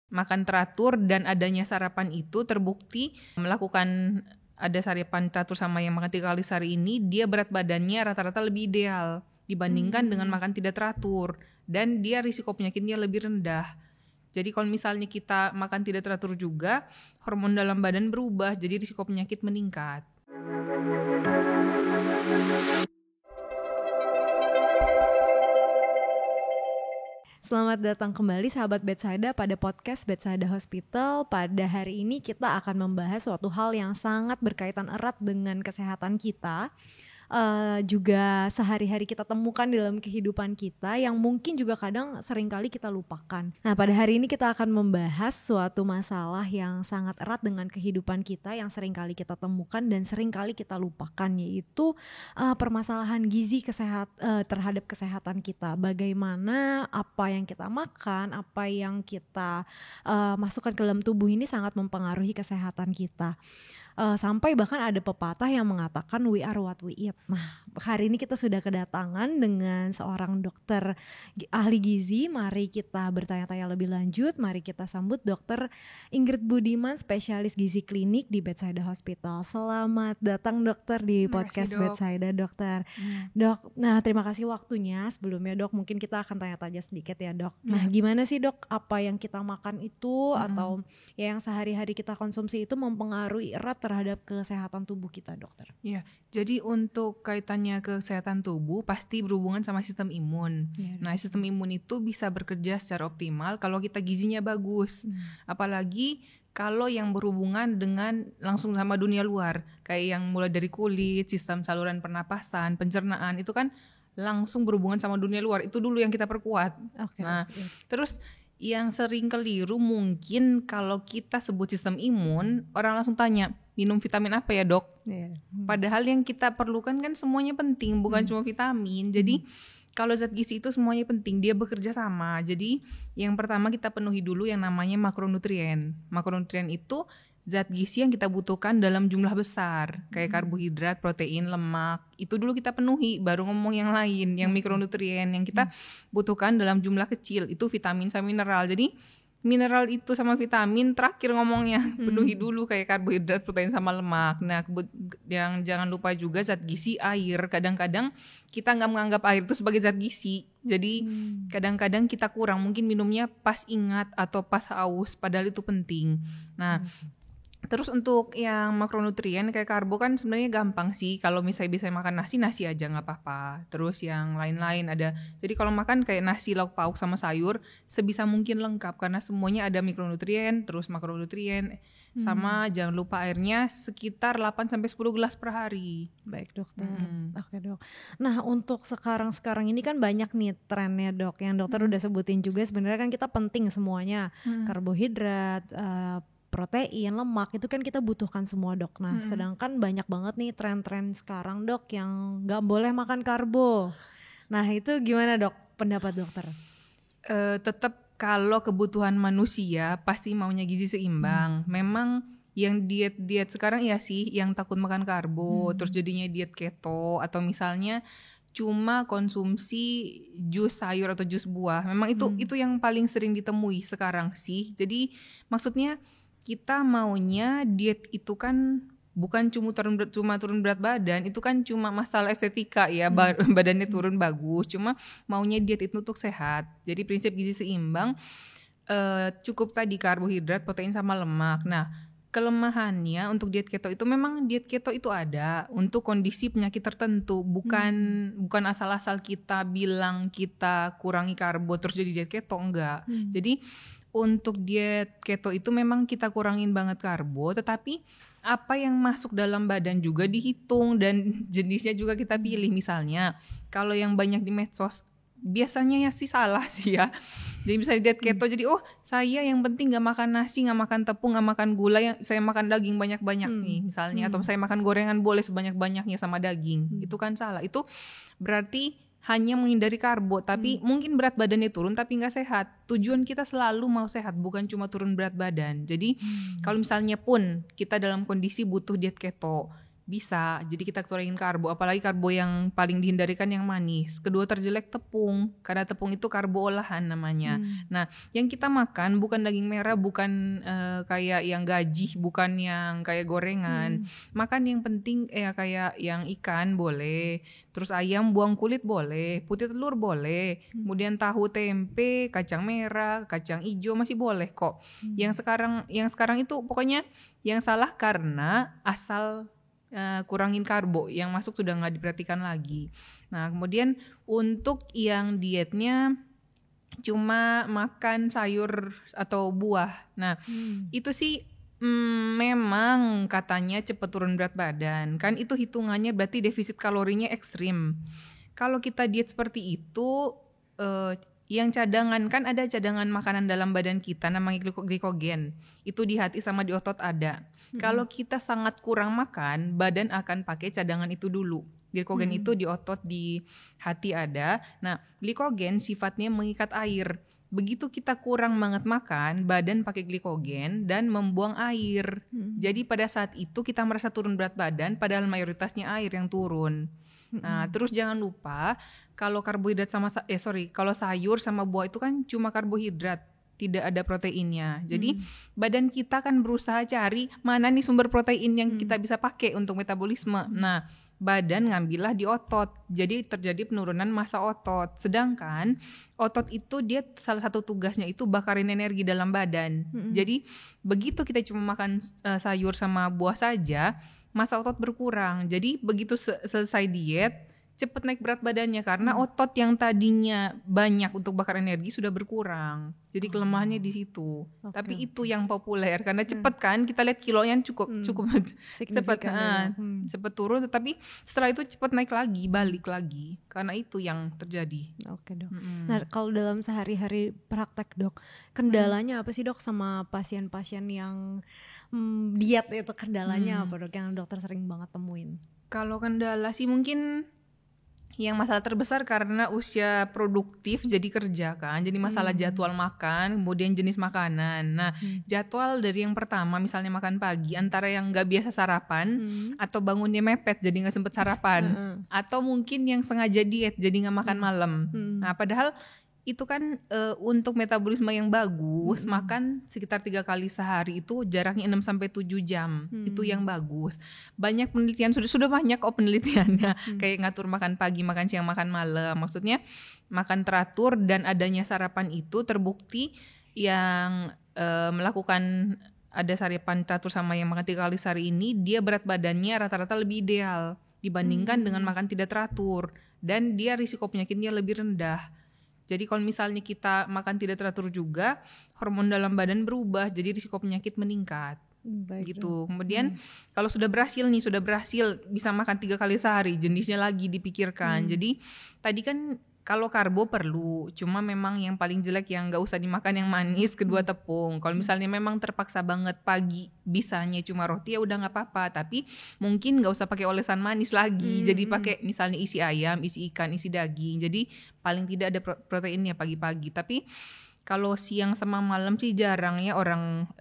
makan teratur dan adanya sarapan itu terbukti melakukan ada sarapan teratur sama yang makan 3 kali sehari ini, dia berat badannya rata-rata lebih ideal dibandingkan dengan makan tidak teratur, dan dia risiko penyakitnya lebih rendah. Jadi kalau misalnya kita makan tidak teratur juga, hormon dalam badan berubah, jadi risiko penyakit meningkat. Selamat datang kembali sahabat Bethsaida pada podcast Bethsaida Hospital. Pada hari ini kita akan membahas suatu hal yang sangat berkaitan erat dengan kesehatan kita, juga sehari-hari kita temukan dalam kehidupan kita yang mungkin juga kadang seringkali kita lupakan. Nah, pada hari ini kita akan membahas suatu masalah yang sangat erat dengan kehidupan kita yang seringkali kita temukan dan seringkali kita lupakan, yaitu permasalahan gizi terhadap kesehatan kita. Bagaimana apa yang kita makan, apa yang kita masukkan ke dalam tubuh ini sangat mempengaruhi kesehatan kita. Sampai bahkan ada pepatah yang mengatakan we are what we eat. Nah, hari ini kita sudah kedatangan dengan seorang dokter ahli gizi. Mari kita bertanya-tanya lebih lanjut. Mari kita sambut Dr. Ingrid Budiman, spesialis gizi klinik di Bethsaida Hospital. Selamat datang dokter di podcast Bethsaida, dokter. Dok, nah terima kasih waktunya. Sebelumnya dok, mungkin kita akan tanya-tanya sedikit ya dok. Nah, gimana sih dok, apa yang kita makan itu atau ya yang sehari-hari kita konsumsi itu mempengaruhi erat terhadap kesehatan tubuh kita, dokter? Ya, jadi untuk kaitannya ke kesehatan tubuh pasti berhubungan sama sistem imun. Nah, sistem imun itu bisa bekerja secara optimal kalau kita gizinya bagus. Apalagi kalau yang berhubungan dengan langsung sama dunia luar, kayak yang mulai dari kulit, sistem saluran pernapasan, pencernaan, itu kan langsung berhubungan sama dunia luar. Itu dulu yang kita perkuat. Terus yang sering keliru mungkin kalau kita sebut sistem imun, orang langsung tanya, minum vitamin apa ya dok? Padahal yang kita perlukan kan semuanya penting, bukan cuma vitamin. Jadi kalau zat gizi itu semuanya penting, dia bekerja sama. Jadi yang pertama kita penuhi dulu yang namanya makronutrien. Makronutrien itu zat gizi yang kita butuhkan dalam jumlah besar, kayak karbohidrat, protein, lemak. Itu dulu kita penuhi, baru ngomong yang lain, yang mikronutrien yang kita butuhkan dalam jumlah kecil. Itu vitamin sama mineral. Jadi mineral itu sama vitamin terakhir ngomongnya, penuhi dulu kayak karbohidrat, protein sama lemak. Nah, yang jangan lupa juga zat gizi air. Kadang-kadang kita nggak menganggap air itu sebagai zat gizi. Jadi kadang-kadang kita kurang, mungkin minumnya pas ingat atau pas haus, padahal itu penting. Nah, terus untuk yang makronutrien kayak karbo kan sebenarnya gampang sih. Kalau misalnya bisa makan nasi aja nggak apa-apa. Terus yang lain-lain ada. Jadi kalau makan kayak nasi, lauk pauk sama sayur sebisa mungkin lengkap karena semuanya ada mikronutrien, terus makronutrien. Sama jangan lupa airnya sekitar 8-10 gelas per hari. Baik dokter. Oke dok. Nah, untuk sekarang ini kan banyak nih trennya dok. Yang dokter udah sebutin juga, sebenarnya kan kita penting semuanya. Karbohidrat, protein, lemak, itu kan kita butuhkan semua dok. Nah, sedangkan banyak banget nih tren-tren sekarang dok yang gak boleh makan karbo. Nah, itu gimana dok pendapat dokter? Tetap kalau kebutuhan manusia pasti maunya gizi seimbang. Memang yang diet sekarang ya sih yang takut makan karbo, terus jadinya diet keto atau misalnya cuma konsumsi jus sayur atau jus buah. Memang itu yang paling sering ditemui sekarang sih. Jadi maksudnya kita maunya diet itu kan bukan cuma turun berat badan, itu kan cuma masalah estetika ya, badannya turun bagus. Cuma maunya diet itu untuk sehat. Jadi prinsip gizi seimbang, cukup tadi karbohidrat, protein sama lemak. Nah, kelemahannya untuk diet keto itu memang diet keto itu ada untuk kondisi penyakit tertentu, bukan asal-asal kita bilang kita kurangi karbo terus jadi diet keto, enggak. Jadi untuk diet keto itu memang kita kurangin banget karbo, tetapi apa yang masuk dalam badan juga dihitung dan jenisnya juga kita pilih. Misalnya kalau yang banyak di medsos biasanya ya sih salah sih ya. Jadi misalnya diet keto jadi saya yang penting gak makan nasi, gak makan tepung, gak makan gula, yang saya makan daging banyak-banyak nih misalnya, atau saya makan gorengan boleh sebanyak-banyaknya sama daging. Itu kan salah. Itu berarti hanya menghindari karbo, tapi mungkin berat badannya turun tapi nggak sehat. Tujuan kita selalu mau sehat, bukan cuma turun berat badan. Jadi kalau misalnya pun kita dalam kondisi butuh diet keto, bisa. Jadi kita kurangin karbo, apalagi karbo yang paling dihindari kan yang manis. Kedua terjelek tepung, karena tepung itu karbo olahan namanya. Nah, yang kita makan bukan daging merah, bukan kayak yang gaji, bukan yang kayak gorengan. Makan yang penting kayak yang ikan boleh, terus ayam buang kulit boleh, putih telur boleh, kemudian tahu, tempe, kacang merah, kacang hijau masih boleh kok. Yang sekarang itu pokoknya yang salah karena asal kurangin karbo, yang masuk sudah nggak diperhatikan lagi. Nah, kemudian untuk yang dietnya cuma makan sayur atau buah. Nah, itu sih memang katanya cepat turun berat badan. Kan itu hitungannya berarti defisit kalorinya ekstrim. Kalau kita diet seperti itu, yang cadangan kan ada cadangan makanan dalam badan kita namanya glikogen. Itu di hati sama di otot ada. Kalau kita sangat kurang makan, badan akan pakai cadangan itu dulu. Glikogen itu di otot, di hati ada. Nah, glikogen sifatnya mengikat air. Begitu kita kurang banget makan, badan pakai glikogen dan membuang air. Jadi pada saat itu kita merasa turun berat badan, padahal mayoritasnya air yang turun. Nah, terus jangan lupa kalau karbohidrat kalau sayur sama buah itu kan cuma karbohidrat, tidak ada proteinnya. Jadi badan kita kan berusaha cari mana nih sumber protein yang kita bisa pakai untuk metabolisme. Nah, badan ngambillah di otot. Jadi terjadi penurunan massa otot. Sedangkan otot itu dia salah satu tugasnya itu bakarin energi dalam badan. Jadi begitu kita cuma makan sayur sama buah saja, massa otot berkurang. Jadi begitu selesai diet, cepet naik berat badannya karena otot yang tadinya banyak untuk bakar energi sudah berkurang. Jadi kelemahannya di situ. Tapi itu yang populer karena cepet kan, kita lihat kilonya cukup cepet turun, tetapi setelah itu cepet naik lagi, balik lagi. Karena itu yang terjadi. Oke, Dok. Nah, kalau dalam sehari-hari praktek, Dok, kendalanya apa sih, Dok, sama pasien-pasien yang diet itu, kendalanya apa, Dok, yang dokter sering banget temuin? Kalau kendala sih mungkin yang masalah terbesar karena usia produktif jadi kerja kan, jadi masalah jadwal makan, kemudian jenis makanan. Nah, jadwal dari yang pertama misalnya makan pagi, antara yang nggak biasa sarapan atau bangunnya mepet jadi nggak sempet sarapan, atau mungkin yang sengaja diet jadi nggak makan malam. Nah, padahal itu kan untuk metabolisme yang bagus, makan sekitar 3 kali sehari itu jaraknya 6-7 jam. Itu yang bagus. Banyak penelitian, sudah banyak kok penelitiannya. Kayak ngatur makan pagi, makan siang, makan malam. Maksudnya makan teratur dan adanya sarapan itu terbukti yang melakukan ada sarapan teratur sama yang makan 3 kali sehari ini, dia berat badannya rata-rata lebih ideal dibandingkan dengan makan tidak teratur. Dan dia risiko penyakitnya lebih rendah. Jadi kalau misalnya kita makan tidak teratur juga, hormon dalam badan berubah, jadi risiko penyakit meningkat. Baik, gitu. Kemudian kalau sudah berhasil bisa makan 3 kali sehari, jenisnya lagi dipikirkan. Jadi tadi kan kalau karbo perlu, cuma memang yang paling jelek yang nggak usah dimakan yang manis, kedua tepung. Kalau misalnya memang terpaksa banget pagi bisanya cuma roti, ya udah nggak apa-apa. Tapi mungkin nggak usah pakai olesan manis lagi. Jadi pakai misalnya isi ayam, isi ikan, isi daging. Jadi paling tidak ada proteinnya pagi-pagi. Tapi kalau siang sama malam sih jarang ya orang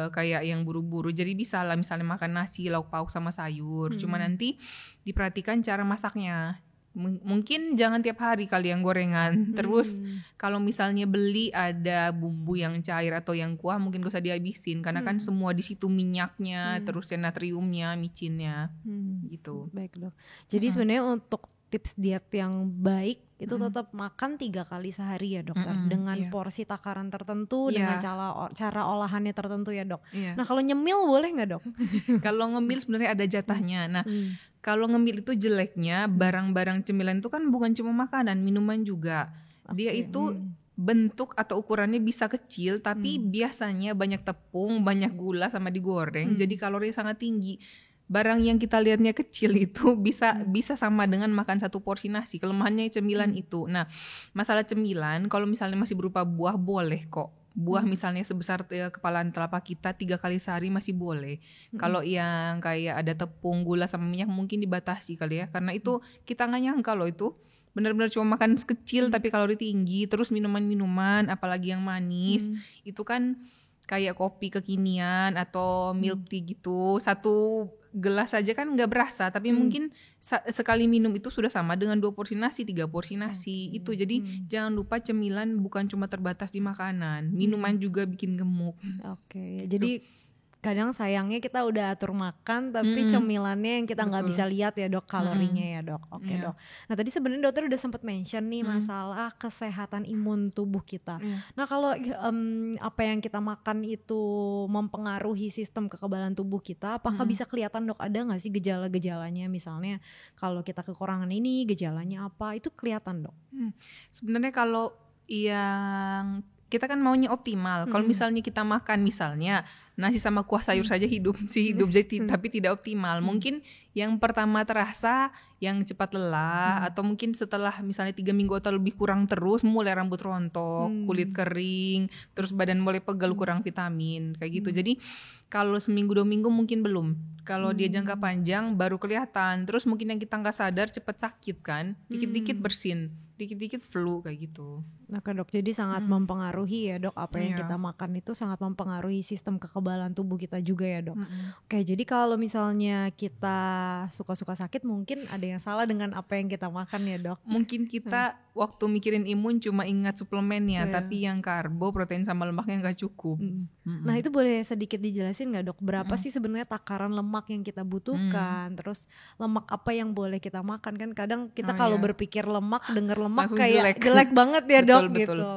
kayak yang buru-buru. Jadi bisa lah misalnya makan nasi, lauk pauk sama sayur. Cuma nanti diperhatikan cara masaknya. Mungkin jangan tiap hari kali yang gorengan. Terus kalau misalnya beli ada bumbu yang cair atau yang kuah, mungkin gak usah dihabisin karena kan semua di situ minyaknya, terus natriumnya, micinnya, gitu. Baik, Dok. Jadi sebenarnya untuk tips diet yang baik itu tetap makan 3 kali sehari ya, Dokter, dengan porsi takaran tertentu, dengan cara olahannya tertentu ya, Dok. Nah, kalau nyemil boleh nggak, Dok? Kalau ngemil sebenarnya ada jatahnya. Nah, kalau ngemil itu jeleknya barang-barang cemilan itu kan bukan cuma makanan, minuman juga. Dia itu bentuk atau ukurannya bisa kecil, tapi biasanya banyak tepung, banyak gula sama digoreng, jadi kalorinya sangat tinggi. Barang yang kita lihatnya kecil itu bisa sama dengan makan 1 porsi nasi. Kelemahannya cemilan itu. Nah, masalah cemilan kalau misalnya masih berupa buah boleh kok. Buah misalnya sebesar kepalan telapak kita 3 kali sehari masih boleh. Kalau yang kayak ada tepung, gula sama minyak mungkin dibatasi kali ya. Karena itu kita nggak nyangka loh itu benar-benar cuma makan kecil tapi kalori tinggi. Terus minuman-minuman apalagi yang manis itu kan kayak kopi kekinian atau milk tea gitu. segelas saja kan nggak berasa, tapi mungkin sekali minum itu sudah sama dengan 2 porsi nasi, 3 porsi nasi itu. Jadi jangan lupa cemilan bukan cuma terbatas di makanan, minuman juga bikin gemuk. Oke, jadi kadang sayangnya kita udah atur makan tapi cemilannya yang kita nggak bisa lihat ya dok kalorinya ya dok. Oke dok. Nah tadi sebenarnya dokter udah sempat mention nih masalah kesehatan imun tubuh kita. Nah kalau apa yang kita makan itu mempengaruhi sistem kekebalan tubuh kita, apakah bisa kelihatan dok, ada nggak sih gejala-gejalanya, misalnya kalau kita kekurangan ini gejalanya apa, itu kelihatan dok? Sebenarnya kalau yang kita kan maunya optimal. Kalau misalnya kita makan misalnya nasi sama kuah sayur saja hidup tapi tidak optimal. Mungkin yang pertama terasa yang cepat lelah, atau mungkin setelah misalnya 3 minggu atau lebih kurang terus, mulai rambut rontok, kulit kering, terus badan mulai pegal, kurang vitamin kayak gitu. Jadi kalau seminggu 2 minggu mungkin belum. Kalau dia jangka panjang baru kelihatan. Terus mungkin yang kita nggak sadar cepat sakit kan, dikit-dikit bersin, dikit-dikit flu kayak gitu. Nah dok, jadi sangat mempengaruhi ya dok, apa yang kita makan itu sangat mempengaruhi sistem kekebalan tubuh kita juga ya dok. Oke, jadi kalau misalnya kita suka-suka sakit, mungkin ada yang salah dengan apa yang kita makan ya dok. Mungkin kita waktu mikirin imun cuma ingat suplemennya, tapi yang karbo, protein sama lemaknya nggak cukup. Nah itu boleh sedikit dijelasin nggak dok, berapa sih sebenarnya takaran lemak yang kita butuhkan, terus lemak apa yang boleh kita makan? Kan kadang kita kalau berpikir lemak, denger lemak langsung kayak jelek banget ya dok. Betul. Gitu.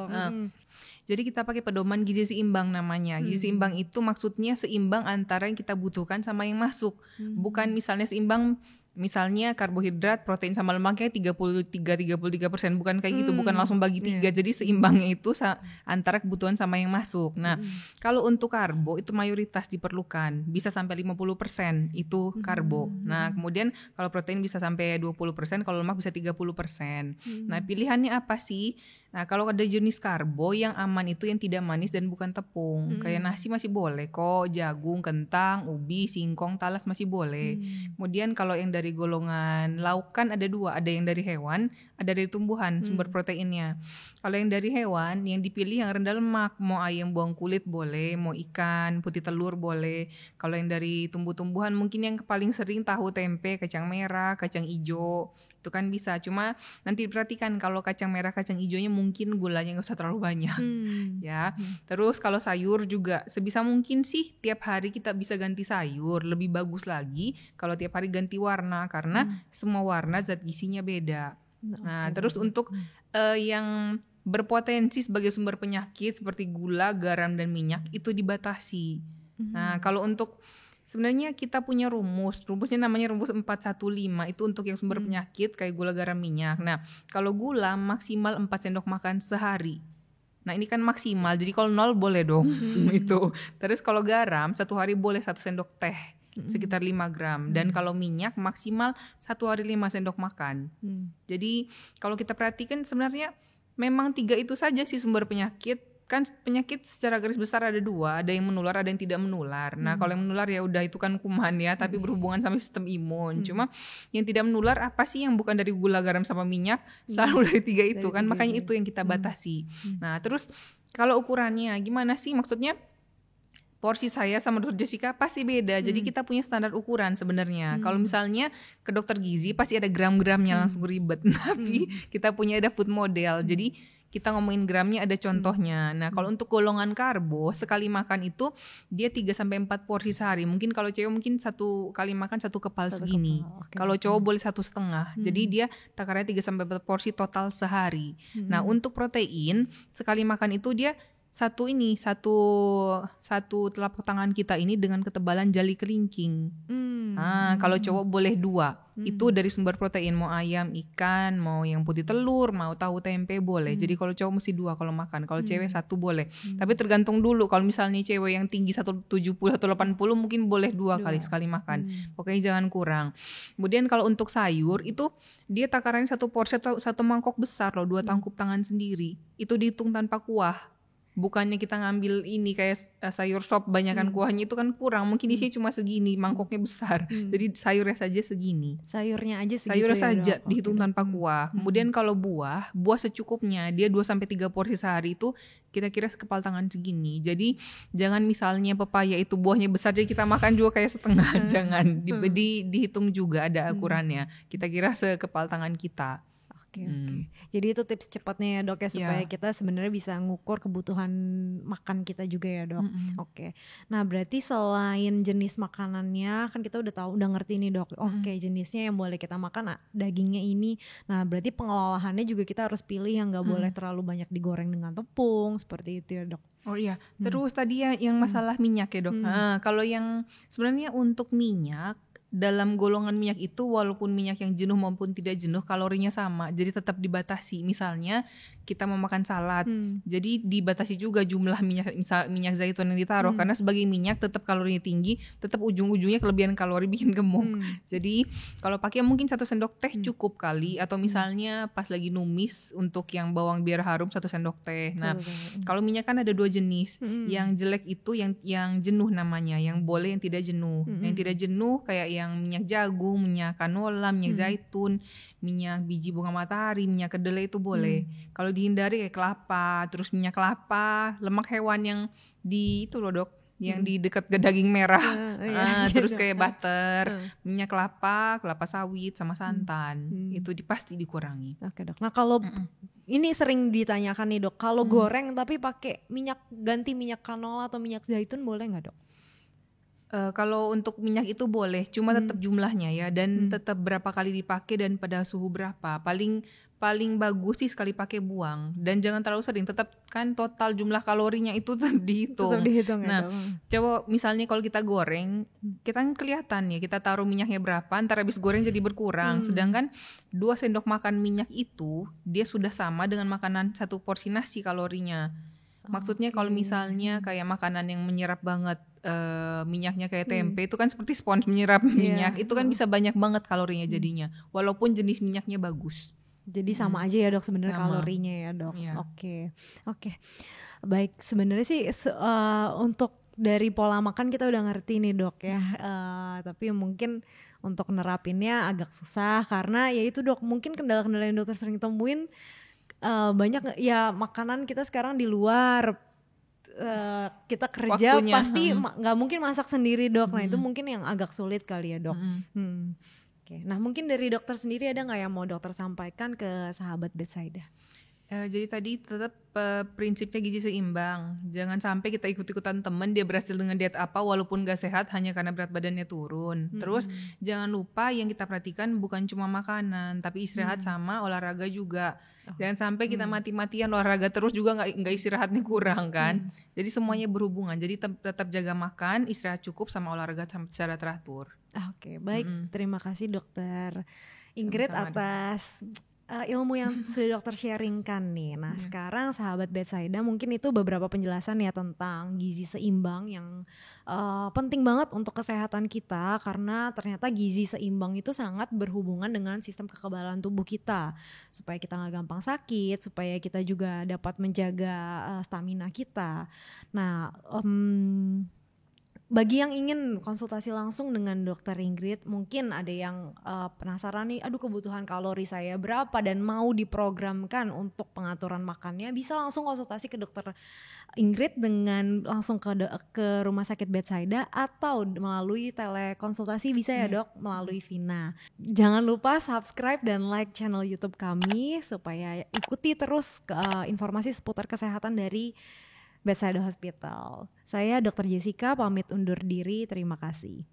Jadi kita pakai pedoman gizi seimbang namanya. Gizi seimbang itu maksudnya seimbang antara yang kita butuhkan sama yang masuk. Bukan misalnya seimbang, misalnya karbohidrat, protein sama lemaknya 33%, bukan kayak gitu, bukan langsung bagi 3. Jadi seimbangnya itu antara kebutuhan sama yang masuk. Nah, kalau untuk karbo itu mayoritas diperlukan, bisa sampai 50% itu karbo. Nah, kemudian kalau protein bisa sampai 20%, kalau lemak bisa 30%. Nah, pilihannya apa sih? Nah, kalau ada jenis karbo yang aman itu yang tidak manis dan bukan tepung. Kayak nasi masih boleh kok, jagung, kentang, ubi, singkong, talas masih boleh. Kemudian kalau yang dari golongan lauk kan ada 2, ada yang dari hewan, ada dari tumbuhan sumber proteinnya. Kalau yang dari hewan, yang dipilih yang rendah lemak, mau ayam buang kulit boleh, mau ikan, putih telur boleh. Kalau yang dari tumbuh-tumbuhan mungkin yang paling sering tahu, tempe, kacang merah, kacang hijau, itu kan bisa. Cuma nanti perhatikan kalau kacang merah, kacang hijaunya mungkin gulanya nggak usah terlalu banyak, ya. Terus kalau sayur juga sebisa mungkin sih tiap hari kita bisa ganti sayur. Lebih bagus lagi kalau tiap hari ganti warna, karena semua warna zat gizinya beda. Nah, terus untuk yang berpotensi sebagai sumber penyakit seperti gula, garam, dan minyak itu dibatasi. Nah, kalau untuk sebenarnya kita punya rumusnya namanya rumus 415, itu untuk yang sumber penyakit kayak gula, garam, minyak. Nah, kalau gula maksimal 4 sendok makan sehari. Nah, ini kan maksimal, jadi kalau 0 boleh dong itu. Terus kalau garam 1 hari boleh 1 sendok teh, sekitar 5 gram. Dan kalau minyak maksimal 1 hari 5 sendok makan. Jadi kalau kita perhatikan sebenarnya memang 3 itu saja sih sumber penyakit. Kan penyakit secara garis besar ada 2, ada yang menular, ada yang tidak menular. Nah, kalau yang menular ya udah itu kan kuman ya, tapi berhubungan sama sistem imun. Cuma yang tidak menular apa sih yang bukan dari gula, garam, sama minyak? Selalu dari 3 itu kan, makanya itu yang kita batasi. Nah, terus kalau ukurannya gimana sih? Maksudnya porsi saya sama dokter Jessica pasti beda. Jadi kita punya standar ukuran sebenarnya. Kalau misalnya ke dokter gizi pasti ada gram-gramnya, langsung ribet. Tapi kita punya ada food model. Jadi kita ngomongin gramnya ada contohnya. Nah, kalau untuk golongan karbo, sekali makan itu dia 3-4 porsi sehari. Mungkin kalau cewek mungkin 1 kali makan 1 kepal segini. Kalau cowok boleh 1,5. Jadi dia takarannya 3-4 porsi total sehari. Nah, untuk protein, sekali makan itu dia satu telapak tangan kita ini dengan ketebalan jari kelingking. Kalau cowok boleh 2. Itu dari sumber protein, mau ayam, ikan, mau yang putih telur, mau tahu, tempe boleh. Jadi kalau cowok mesti 2 kalau makan. Kalau cewek 1 boleh. Tapi tergantung dulu. Kalau misalnya cewek yang tinggi 170 atau 80 mungkin boleh 2 kali sekali makan. Pokoknya jangan kurang. Kemudian kalau untuk sayur itu dia takarannya 1 porsi atau 1 mangkok besar loh, 2 tangkup tangan sendiri. Itu dihitung tanpa kuah. bukannya kita ngambil ini kayak sayur sop banyakan kuahnya itu kan kurang, mungkin isinya cuma segini, mangkoknya besar, jadi sayurnya saja segini. Sayurnya aja segitu Sayurnya ya, saja Dok? dihitung tanpa kuah. Kemudian kalau buah secukupnya, dia 2-3 porsi sehari itu kira-kira sekepal tangan segini. Jadi jangan misalnya pepaya itu buahnya besar jadi kita makan juga kayak setengah, jangan. Dihitung juga ada ukurannya. Kita kira sekepal tangan kita. Oke. Jadi itu tips cepatnya ya, Dok, ya, supaya kita sebenarnya bisa ngukur kebutuhan makan kita juga ya, Dok. Oke. Nah, berarti selain jenis makanannya kan kita udah ngerti nih, Dok. Oke, jenisnya yang boleh kita makan dagingnya ini. Nah, berarti pengelolaannya juga kita harus pilih yang nggak boleh terlalu banyak digoreng dengan tepung seperti itu ya, Dok. Oh iya. Terus tadi yang masalah minyak ya, Dok. Nah, kalau yang sebenarnya untuk minyak, dalam golongan minyak itu walaupun minyak yang jenuh maupun tidak jenuh kalorinya sama, jadi tetap dibatasi. Misalnya kita mau makan salad, jadi dibatasi juga jumlah minyak zaitun yang ditaruh, karena sebagai minyak tetap kalorinya tinggi, tetap ujung-ujungnya kelebihan kalori bikin gemuk. Jadi kalau pakai mungkin 1 sendok teh cukup kali, atau misalnya pas lagi numis untuk yang bawang biar harum 1 sendok teh. Nah, kalau minyak kan ada 2 jenis, yang jelek itu yang jenuh namanya, yang boleh yang tidak jenuh. Yang tidak jenuh kayak yang minyak jagung, minyak canola, minyak zaitun, minyak biji bunga matahari, minyak kedelai itu boleh. Kalau dihindari kayak kelapa, terus minyak kelapa, lemak hewan yang di itu loh, Dok, yang di dekat daging merah, terus kayak butter, minyak kelapa sawit sama santan, itu pasti dikurangi. Oke, Dok. Nah, kalau ini sering ditanyakan nih, Dok, kalau goreng tapi pakai ganti minyak canola atau minyak zaitun boleh nggak, Dok? Kalau untuk minyak itu boleh, cuma tetap jumlahnya ya, dan tetap berapa kali dipakai dan pada suhu berapa. Paling bagus sih sekali pakai buang, dan jangan terlalu sering. Tetap kan total jumlah kalorinya itu tetap dihitung. Nah, coba misalnya kalau kita goreng, kita kan kelihatan ya, kita taruh minyaknya berapa, ntar habis goreng jadi berkurang. Sedangkan 2 sendok makan minyak itu dia sudah sama dengan makanan 1 porsi nasi kalorinya. Maksudnya kalau misalnya kayak makanan yang menyerap banget minyaknya kayak tempe itu kan seperti spons menyerap minyak, itu kan bisa banyak banget kalorinya jadinya, walaupun jenis minyaknya bagus. Jadi sama aja ya, Dok, sebenarnya kalorinya ya, Dok. Oke. Baik, sebenarnya sih untuk dari pola makan kita udah ngerti nih, Dok, ya. Tapi mungkin untuk nerapinnya agak susah karena ya itu, Dok, mungkin kendala-kendala yang dokter sering temuin banyak ya, makanan kita sekarang di luar, kita kerja waktunya, pasti nggak mungkin masak sendiri, Dok. Nah, itu mungkin yang agak sulit kali ya, Dok. Oke. Nah, mungkin dari dokter sendiri ada nggak yang mau dokter sampaikan ke sahabat Bethsaida? Jadi tadi tetap prinsipnya gizi seimbang. Jangan sampai kita ikut-ikutan temen dia berhasil dengan diet apa walaupun gak sehat hanya karena berat badannya turun. Terus jangan lupa yang kita perhatikan bukan cuma makanan, tapi istirahat sama olahraga juga. Jangan sampai kita mati-matian olahraga terus juga nggak istirahatnya kurang kan. Jadi semuanya berhubungan. Jadi tetap jaga makan, istirahat cukup sama olahraga secara teratur. Oke, baik. Terima kasih Dokter Ingrid atas ilmu yang sudah dokter sharingkan nih. Nah, sekarang sahabat Bethsaida, mungkin itu beberapa penjelasan ya tentang gizi seimbang yang penting banget untuk kesehatan kita, karena ternyata gizi seimbang itu sangat berhubungan dengan sistem kekebalan tubuh kita, supaya kita gak gampang sakit, supaya kita juga dapat menjaga stamina kita. Nah, bagi yang ingin konsultasi langsung dengan Dokter Ingrid, mungkin ada yang penasaran nih, aduh kebutuhan kalori saya berapa dan mau diprogramkan untuk pengaturan makannya, bisa langsung konsultasi ke Dokter Ingrid dengan langsung ke Rumah Sakit Bethsaida atau melalui telekonsultasi bisa ya, Dok, melalui Vina. Jangan lupa subscribe dan like channel YouTube kami supaya ikuti terus informasi seputar kesehatan dari Bethsaida Hospital. Saya Dr. Jessica pamit undur diri, terima kasih.